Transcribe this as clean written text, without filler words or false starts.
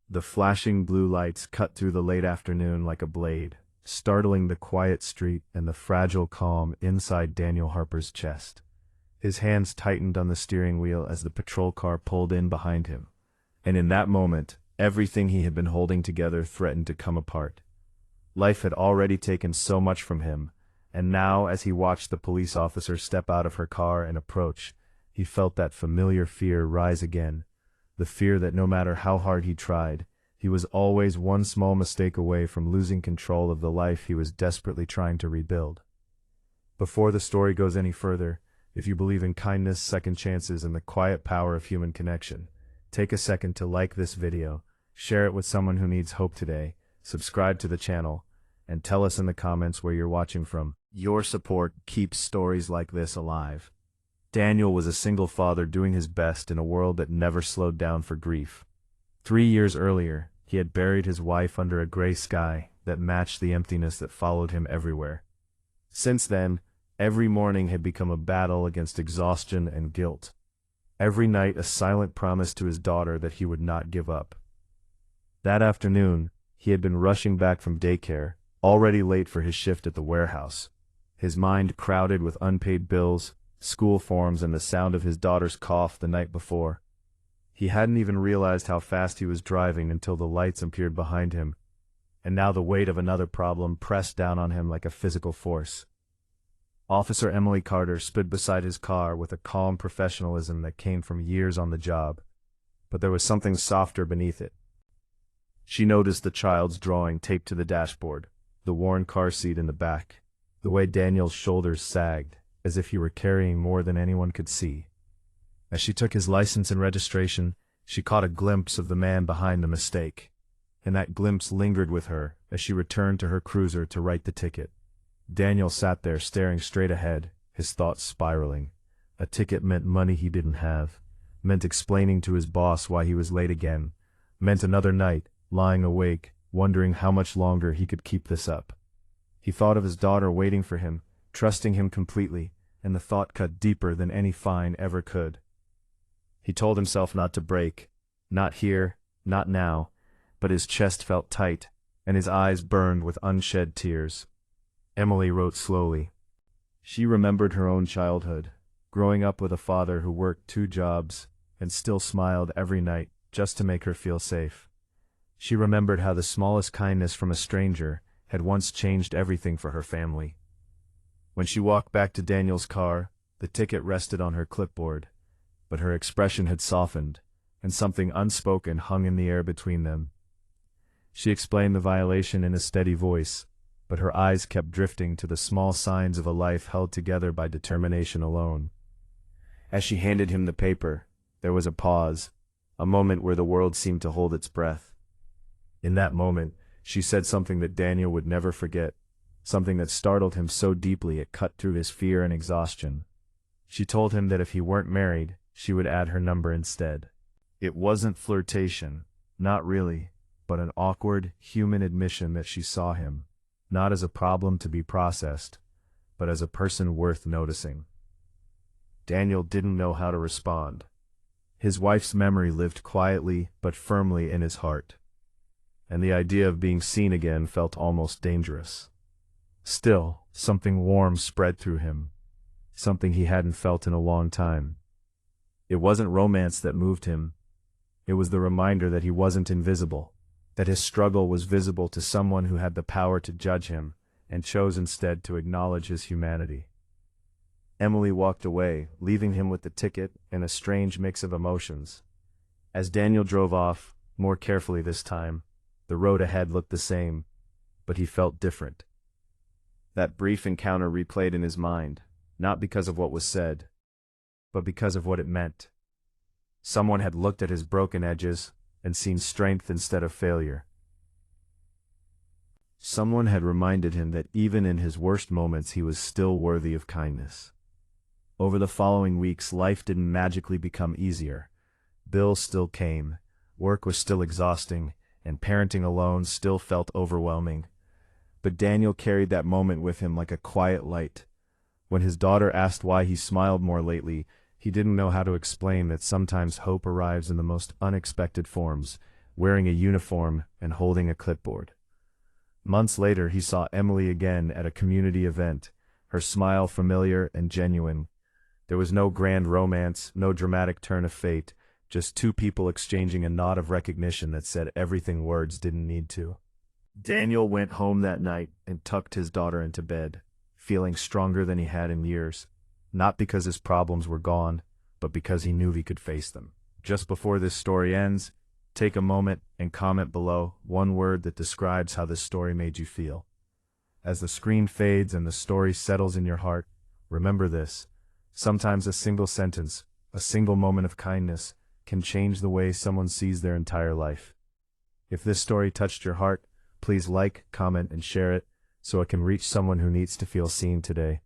The flashing blue lights cut through the late afternoon like a blade, startling the quiet street and the fragile calm inside Daniel Harper's chest. His hands tightened on the steering wheel as the patrol car pulled in behind him. And in that moment, everything he had been holding together threatened to come apart. Life had already taken so much from him, and now as he watched the police officer step out of her car and approach, he felt that familiar fear rise again, the fear that no matter how hard he tried, he was always one small mistake away from losing control of the life he was desperately trying to rebuild. Before the story goes any further, if you believe in kindness, second chances, and the quiet power of human connection, take a second to like this video, share it with someone who needs hope today, subscribe to the channel, and tell us in the comments where you're watching from. Your support keeps stories like this alive. Daniel was a single father doing his best in a world that never slowed down for grief. 3 years earlier, he had buried his wife under a gray sky that matched the emptiness that followed him everywhere. Since then, every morning had become a battle against exhaustion and guilt. Every night a silent promise to his daughter that he would not give up. That afternoon, he had been rushing back from daycare, already late for his shift at the warehouse. His mind crowded with unpaid bills, school forms, and the sound of his daughter's cough the night before. He hadn't even realized how fast he was driving until the lights appeared behind him, and now the weight of another problem pressed down on him like a physical force. Officer Emily Carter stood beside his car with a calm professionalism that came from years on the job, but there was something softer beneath it. She noticed the child's drawing taped to the dashboard, the worn car seat in the back, the way Daniel's shoulders sagged, as if he were carrying more than anyone could see. As she took his license and registration, she caught a glimpse of the man behind the mistake, and that glimpse lingered with her as she returned to her cruiser to write the ticket. Daniel sat there staring straight ahead, his thoughts spiraling. A ticket meant money he didn't have, meant explaining to his boss why he was late again, meant another night, lying awake, wondering how much longer he could keep this up. He thought of his daughter waiting for him, trusting him completely, and the thought cut deeper than any fine ever could. He told himself not to break, not here, not now, but his chest felt tight, and his eyes burned with unshed tears. Emily wrote slowly. She remembered her own childhood, growing up with a father who worked 2 jobs and still smiled every night just to make her feel safe. She remembered how the smallest kindness from a stranger had once changed everything for her family. When she walked back to Daniel's car, the ticket rested on her clipboard, but her expression had softened, and something unspoken hung in the air between them. She explained the violation in a steady voice, but her eyes kept drifting to the small signs of a life held together by determination alone. As she handed him the paper, there was a pause, a moment where the world seemed to hold its breath. In that moment, she said something that Daniel would never forget, something that startled him so deeply it cut through his fear and exhaustion. She told him that if he weren't married, she would add her number instead. It wasn't flirtation, not really, but an awkward, human admission that she saw him, not as a problem to be processed, but as a person worth noticing. Daniel didn't know how to respond. His wife's memory lived quietly but firmly in his heart, and the idea of being seen again felt almost dangerous. Still, something warm spread through him, something he hadn't felt in a long time. It wasn't romance that moved him. It was the reminder that he wasn't invisible, that his struggle was visible to someone who had the power to judge him, and chose instead to acknowledge his humanity. Emily walked away, leaving him with the ticket and a strange mix of emotions. As Daniel drove off, more carefully this time, the road ahead looked the same, but he felt different. That brief encounter replayed in his mind, not because of what was said, but because of what it meant. Someone had looked at his broken edges and seen strength instead of failure. Someone had reminded him that even in his worst moments he was still worthy of kindness. Over the following weeks, life didn't magically become easier. Bills still came, work was still exhausting, and parenting alone still felt overwhelming. But Daniel carried that moment with him like a quiet light. When his daughter asked why he smiled more lately, he didn't know how to explain that sometimes hope arrives in the most unexpected forms, wearing a uniform and holding a clipboard. Months later, he saw Emily again at a community event, her smile familiar and genuine. There was no grand romance, no dramatic turn of fate, just two people exchanging a nod of recognition that said everything words didn't need to. Daniel went home that night and tucked his daughter into bed, feeling stronger than he had in years, not because his problems were gone, but because he knew he could face them. Just before this story ends, take a moment and comment below one word that describes how this story made you feel. As the screen fades and the story settles in your heart, remember this: sometimes a single sentence, a single moment of kindness, can change the way someone sees their entire life. If this story touched your heart, please like, comment, and share it so it can reach someone who needs to feel seen today.